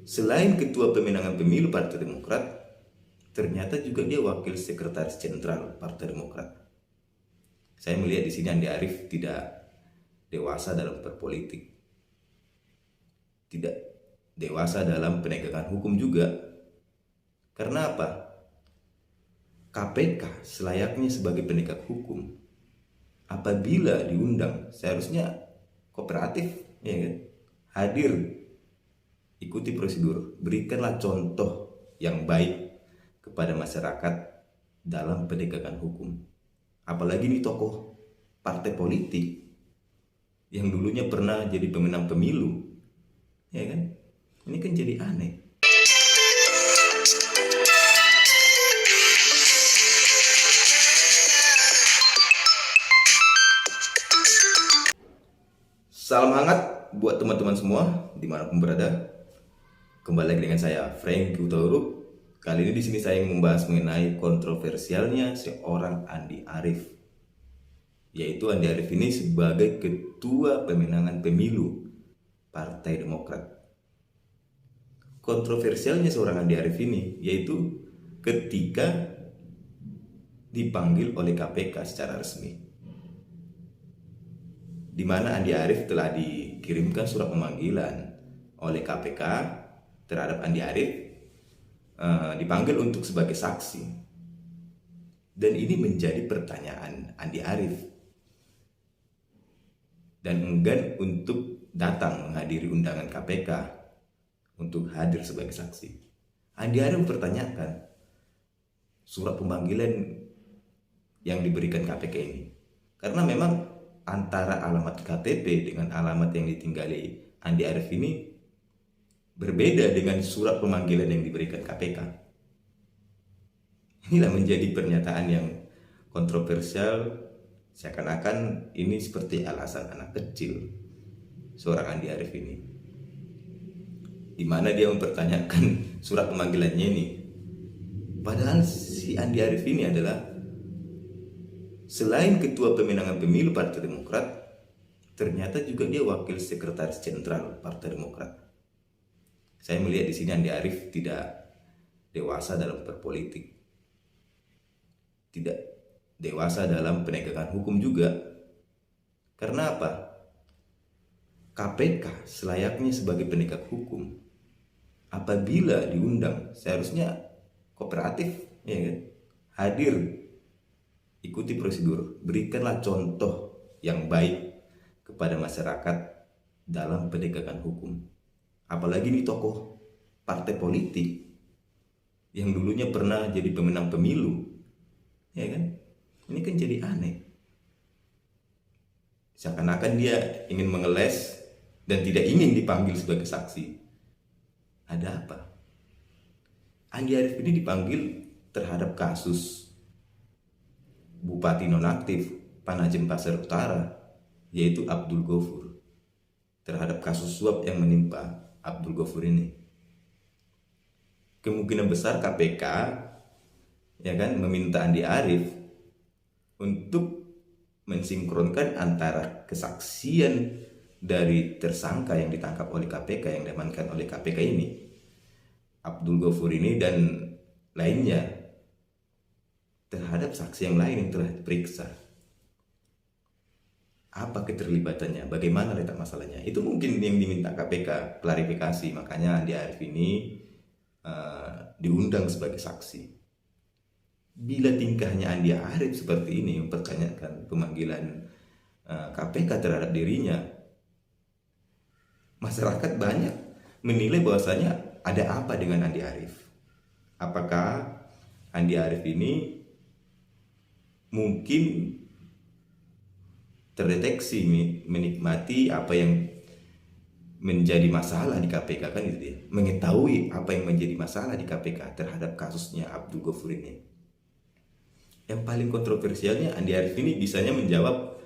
Selain ketua pemenangan pemilu Partai Demokrat, ternyata juga dia wakil sekretaris jenderal Partai Demokrat. Saya melihat di sini Andi Arief tidak dewasa dalam berpolitik, tidak dewasa dalam penegakan hukum juga. Karena apa? KPK selayaknya sebagai penegak hukum, apabila diundang seharusnya kooperatif, ya kan? Hadir, ikuti prosedur, berikanlah contoh yang baik kepada masyarakat dalam penegakan hukum. Apalagi ini tokoh partai politik yang dulunya pernah jadi pemenang pemilu, ya kan? Ini kan jadi aneh. Salam hangat buat teman-teman semua dimanapun berada. Kembali lagi dengan saya Frank Utauruk. Kali ini di sini saya ingin membahas mengenai kontroversialnya seorang Andi Arief, yaitu Andi Arief ini sebagai ketua pemenangan pemilu Partai Demokrat. Kontroversialnya seorang Andi Arief ini yaitu ketika dipanggil oleh KPK secara resmi, di mana Andi Arief telah dikirimkan surat pemanggilan oleh KPK terhadap Andi Arief, dipanggil untuk sebagai saksi. Dan ini menjadi pertanyaan Andi Arief, dan enggan untuk datang menghadiri undangan KPK untuk hadir sebagai saksi. Andi Arief mempertanyakan surat pemanggilan yang diberikan KPK ini, karena memang antara alamat KTP dengan alamat yang ditinggali Andi Arief ini berbeda dengan surat pemanggilan yang diberikan KPK. Inilah menjadi pernyataan yang kontroversial, seakan-akan ini seperti alasan anak kecil seorang Andi Arief ini, di mana dia mempertanyakan surat pemanggilannya ini. Padahal si Andi Arief ini adalah selain ketua pemenangan pemilu Partai Demokrat, ternyata juga dia wakil sekretaris jenderal Partai Demokrat. Saya melihat di sini Andi Arief tidak dewasa dalam berpolitik, tidak dewasa dalam penegakan hukum juga. Karena apa? KPK selayaknya sebagai penegak hukum, apabila diundang seharusnya kooperatif, ya kan? Hadir, ikuti prosedur, berikanlah contoh yang baik kepada masyarakat dalam penegakan hukum. Apalagi ini tokoh partai politik yang dulunya pernah jadi pemenang pemilu, ya kan? Ini kan jadi aneh. Seakan-akan dia ingin mengeles dan tidak ingin dipanggil sebagai saksi. Ada apa? Andi Arief ini dipanggil terhadap kasus Bupati nonaktif Panajem Pasar Utara, yaitu Abdul Gofur, terhadap kasus suap yang menimpa Abdul Gofur ini. Kemungkinan besar KPK, ya kan, meminta Andi Arief untuk mensinkronkan antara kesaksian dari tersangka yang ditangkap oleh KPK, yang diamankan oleh KPK ini, Abdul Gofur ini, dan lainnya, terhadap saksi yang lain yang telah diperiksa. Apa keterlibatannya? Bagaimana letak masalahnya? Itu mungkin yang diminta KPK klarifikasi. Makanya Andi Arief ini diundang sebagai saksi. Bila tingkahnya Andi Arief seperti ini, mempertanyakan pemanggilan KPK terhadap dirinya, masyarakat banyak menilai bahwasanya ada apa dengan Andi Arief. Apakah Andi Arief ini mungkin terdeteksi menikmati apa yang menjadi masalah di KPK, kan itu dia, mengetahui apa yang menjadi masalah di KPK terhadap kasusnya Abdul Gofur ini. Yang paling kontroversialnya, Andi Arief ini bisanya menjawab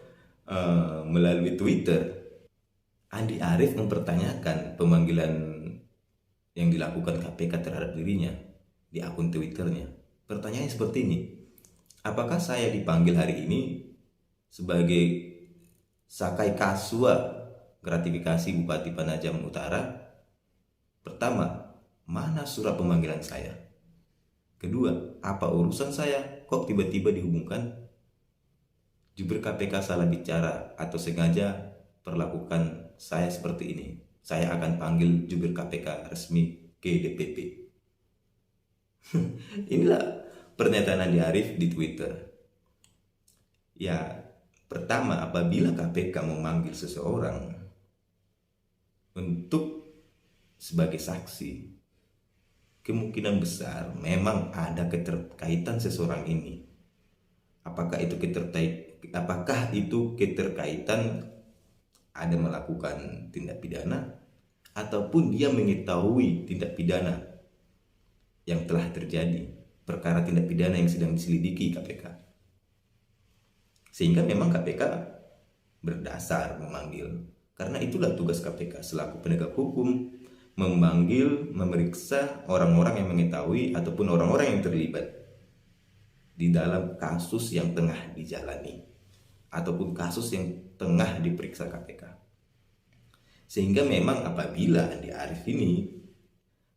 melalui Twitter. Andi Arief mempertanyakan pemanggilan yang dilakukan KPK terhadap dirinya di akun Twitternya. Pertanyaannya seperti ini: apakah saya dipanggil hari ini sebagai sakai kasua gratifikasi Bupati Penajam Utara? Pertama, Mana surat pemanggilan saya? Kedua, apa urusan saya kok tiba-tiba dihubungkan? Jubir KPK salah bicara atau sengaja perlakukan saya seperti ini. Saya akan panggil jubir KPK resmi ke DPP. Inilah pernyataan Andi Arief di Twitter. Ya, pertama, apabila KPK memanggil seseorang untuk sebagai saksi, kemungkinan besar memang ada keterkaitan seseorang ini. Apakah itu keterkaitan ada melakukan tindak pidana ataupun dia mengetahui tindak pidana yang telah terjadi, perkara tindak pidana yang sedang diselidiki KPK. Sehingga memang KPK berdasar memanggil. Karena itulah tugas KPK selaku penegak hukum, memanggil, memeriksa orang-orang yang mengetahui ataupun orang-orang yang terlibat di dalam kasus yang tengah dijalani ataupun kasus yang tengah diperiksa KPK. Sehingga memang apabila Andi Arief ini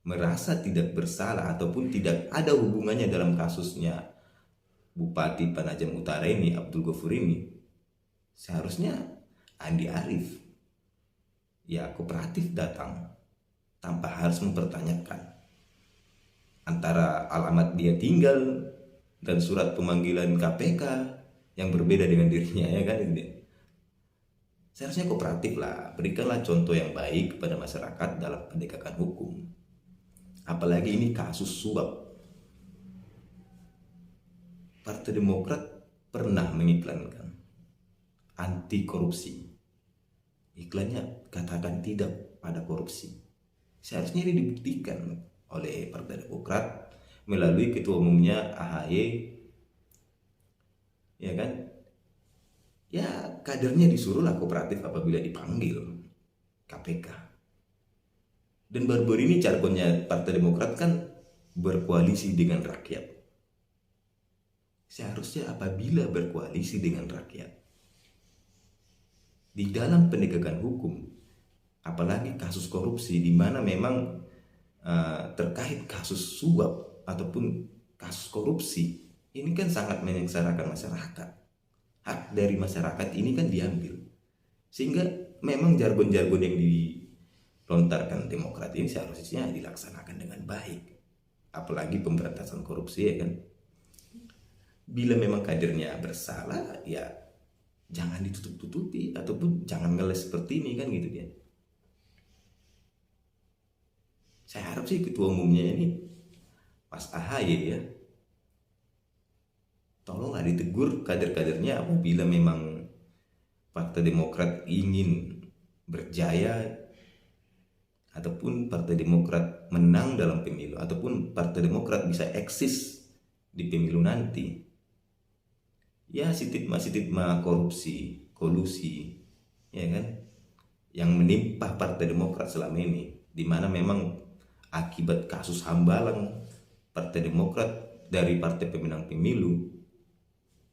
merasa tidak bersalah ataupun tidak ada hubungannya dalam kasusnya Bupati Penajam Utara ini, Abdul Ghafur ini, seharusnya Andi Arief ya kooperatif datang tanpa harus mempertanyakan antara alamat dia tinggal dan surat pemanggilan KPK yang berbeda dengan dirinya, ya kan? Seharusnya kooperatif lah, berikanlah contoh yang baik kepada masyarakat dalam penegakan hukum. Apalagi ini kasus suap. Partai Demokrat pernah mengiklankan anti korupsi. Iklannya katakan tidak pada korupsi. Seharusnya ini dibuktikan oleh Partai Demokrat melalui ketua umumnya AHY, ya kan? Ya, kadernya disuruhlah kooperatif apabila dipanggil KPK. Dan baru-baru ini jargonnya Partai Demokrat kan berkoalisi dengan rakyat. Seharusnya apabila berkoalisi dengan rakyat di dalam penegakan hukum, apalagi kasus korupsi di mana memang terkait kasus suap ataupun kasus korupsi, ini kan sangat menyengsarakan masyarakat. Hak dari masyarakat ini kan diambil. Sehingga memang jargon-jargon yang dilontarkan Demokrat ini seharusnya dilaksanakan dengan baik. Apalagi pemberantasan korupsi, ya kan? Bila memang kadernya bersalah, ya jangan ditutup-tutupi ataupun jangan ngeles seperti ini, kan gitu dia. Saya harap sih ketua umumnya ini Mas AHY ya, tolonglah ditegur kader-kadernya apabila memang Partai Demokrat ingin berjaya ataupun Partai Demokrat menang dalam pemilu ataupun Partai Demokrat bisa eksis di pemilu nanti. Ya, sitit-sitit korupsi, kolusi, ya kan, yang menimpa Partai Demokrat selama ini, di mana memang akibat kasus hambalang Partai Demokrat dari partai pemenang pemilu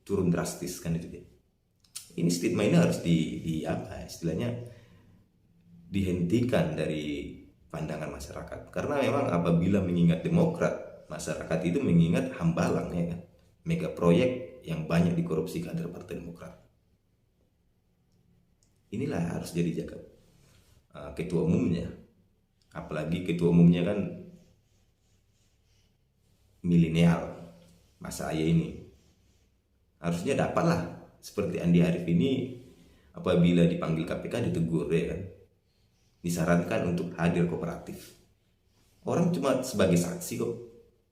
turun drastis, kan itu dia. Ini stigma ini harus istilahnya dihentikan dari pandangan masyarakat, karena memang apabila mengingat Demokrat, masyarakat itu mengingat hambalang, ya kan, mega proyek yang banyak dikorupsi kader Partai Demokrat. Inilah harus jadi jaga ketua umumnya, apalagi ketua umumnya kan milenial, Mas AHY ini. Harusnya dapatlah seperti Andi Arief ini, apabila dipanggil KPK ditegur, ya kan, disarankan untuk hadir kooperatif. Orang cuma sebagai saksi kok,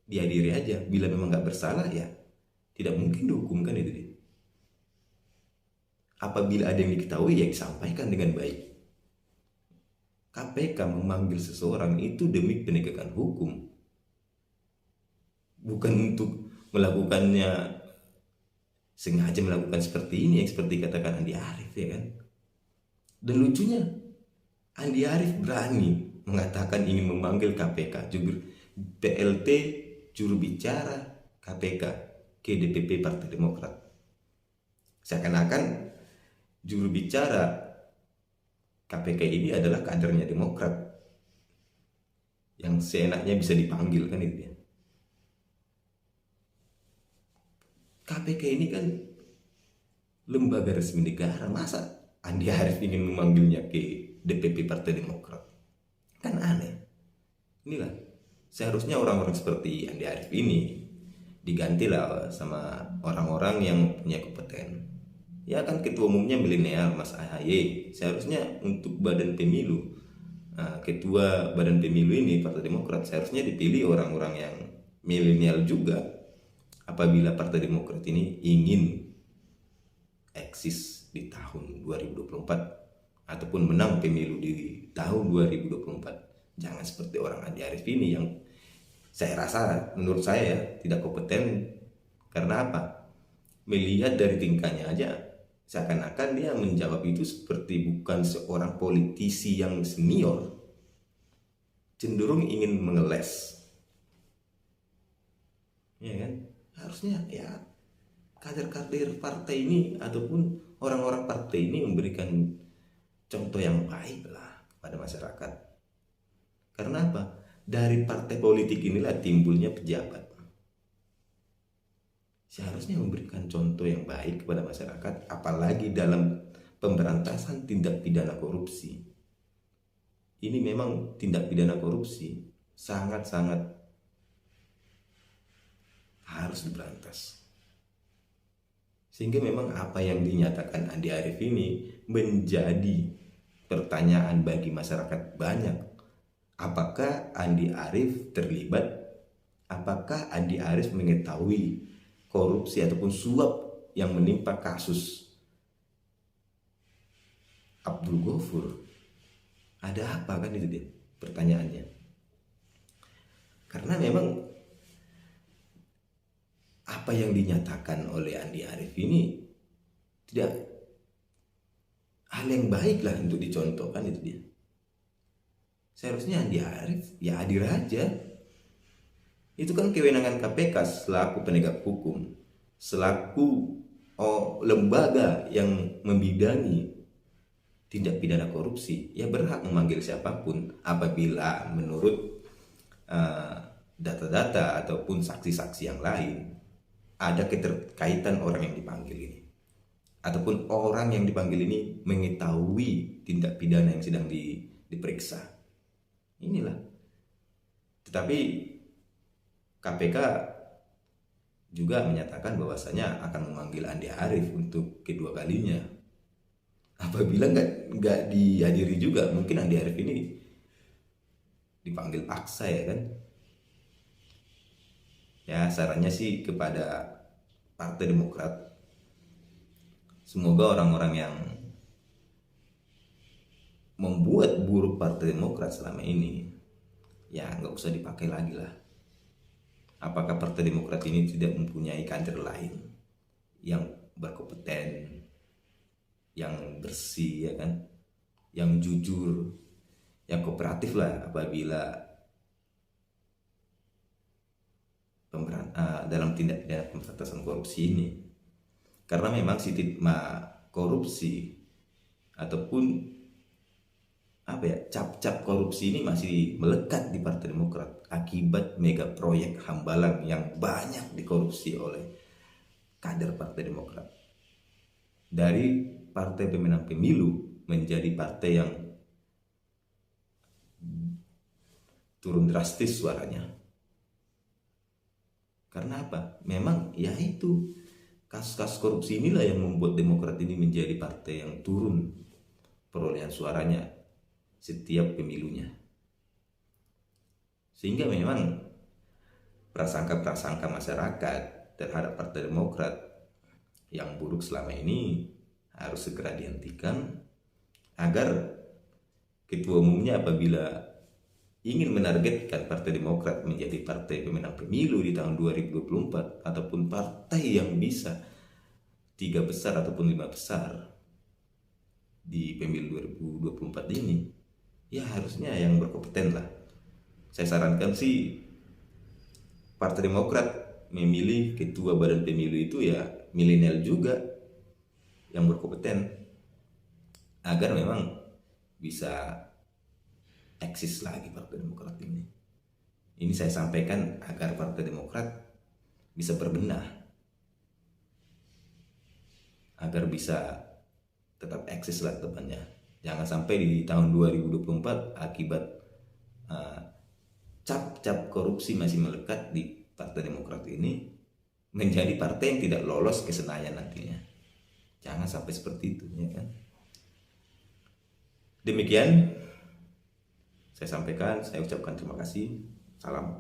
dihadiri aja. Bila memang nggak bersalah, ya tidak mungkin dihukumkan itu dia. Apabila ada yang diketahui, ya disampaikan dengan baik. KPK memanggil seseorang itu demi penegakan hukum, bukan untuk melakukannya sengaja melakukan seperti ini, yang seperti katakan Andi Arief, ya kan. Dan lucunya, Andi Arief berani mengatakan ingin memanggil KPK, jubir PLT juru bicara KPK ke DPP Partai Demokrat. Seakan-akan juru bicara KPK ini adalah kadernya Demokrat. yang seenaknya bisa dipanggil kan itu ya. KPK ini kan lembaga resmi negara, masa Andi Arief ingin memanggilnya ke DPP Partai Demokrat? Kan aneh. Inilah seharusnya orang-orang seperti Andi Arief ini digantilah sama orang-orang yang punya kompeten. Ya kan ketua umumnya milenial Mas AHY, seharusnya untuk badan pemilu, ketua badan pemilu ini Partai Demokrat seharusnya dipilih orang-orang yang milenial juga. Apabila Partai Demokrat ini ingin eksis di tahun 2024 ataupun menang pemilu di tahun 2024, jangan seperti orang Andi Arief ini yang saya rasa, menurut saya tidak kompeten. Karena apa? Melihat dari tingkahnya aja, seakan-akan dia menjawab itu seperti bukan seorang politisi yang senior, cenderung ingin mengeles. Ya kan? Harusnya ya kader-kader partai ini ataupun orang-orang partai ini memberikan contoh yang baik lah pada masyarakat. Karena apa? Dari partai politik inilah timbulnya pejabat. Seharusnya memberikan contoh yang baik kepada masyarakat, apalagi dalam pemberantasan tindak pidana korupsi. Ini memang tindak pidana korupsi sangat-sangat harus diberantas. Sehingga memang apa yang dinyatakan Andi Arief ini menjadi pertanyaan bagi masyarakat banyak. Apakah Andi Arief terlibat? Apakah Andi Arief mengetahui korupsi ataupun suap yang menimpa kasus Abdul Ghafur? Ada apa kan itu dia pertanyaannya. Karena memang apa yang dinyatakan oleh Andi Arief ini tidak hal yang baik lah untuk dicontohkan itu dia. Seharusnya Andi Arief ya hadir aja. Itu kan kewenangan KPK selaku penegak hukum, selaku lembaga yang membidangi tindak pidana korupsi, ya berhak memanggil siapapun apabila menurut data-data ataupun saksi-saksi yang lain ada keterkaitan orang yang dipanggil ini, ataupun orang yang dipanggil ini mengetahui tindak pidana yang sedang diperiksa. Inilah. Tetapi KPK juga menyatakan bahwasanya akan memanggil Andi Arief untuk kedua kalinya. Apabila nggak dihadiri juga, mungkin Andi Arief ini dipanggil paksa ya kan. Ya sarannya sih kepada Partai Demokrat, semoga orang-orang yang membuat buruk Partai Demokrat selama ini ya nggak usah dipakai lagi lah. Apakah Partai Demokrat ini tidak mempunyai kader lain yang berkompeten, yang bersih ya kan, yang jujur, yang kooperatif lah apabila dalam tindak pidana pemberantasan korupsi ini. Karena memang stigma korupsi ataupun cap-cap korupsi ini masih melekat di Partai Demokrat akibat mega proyek hambalang yang banyak dikorupsi oleh kader Partai Demokrat. Dari partai pemenang pemilu menjadi partai yang turun drastis suaranya. Karena apa? Memang ya itu kasus-kasus korupsi inilah yang membuat Demokrat ini menjadi partai yang turun perolehan suaranya setiap pemilunya. Sehingga memang prasangka-prasangka masyarakat terhadap Partai Demokrat yang buruk selama ini harus segera dihentikan agar ketua umumnya apabila ingin menargetkan Partai Demokrat menjadi partai pemenang pemilu di tahun 2024 ataupun partai yang bisa 3 besar ataupun 5 besar di pemilu 2024 ini, ya harusnya yang berkompeten lah. Saya sarankan sih Partai Demokrat memilih ketua badan pemilu itu ya milenial juga yang berkompeten agar memang bisa eksis lagi Partai Demokrat ini. Ini saya sampaikan agar Partai Demokrat bisa berbenah, agar bisa tetap eksis lah depannya. Jangan sampai di tahun 2024 akibat cap-cap korupsi masih melekat di Partai Demokrat ini menjadi partai yang tidak lolos ke Senayan nantinya. Jangan sampai seperti itu, ya kan? Demikian saya sampaikan, saya ucapkan terima kasih. Salam.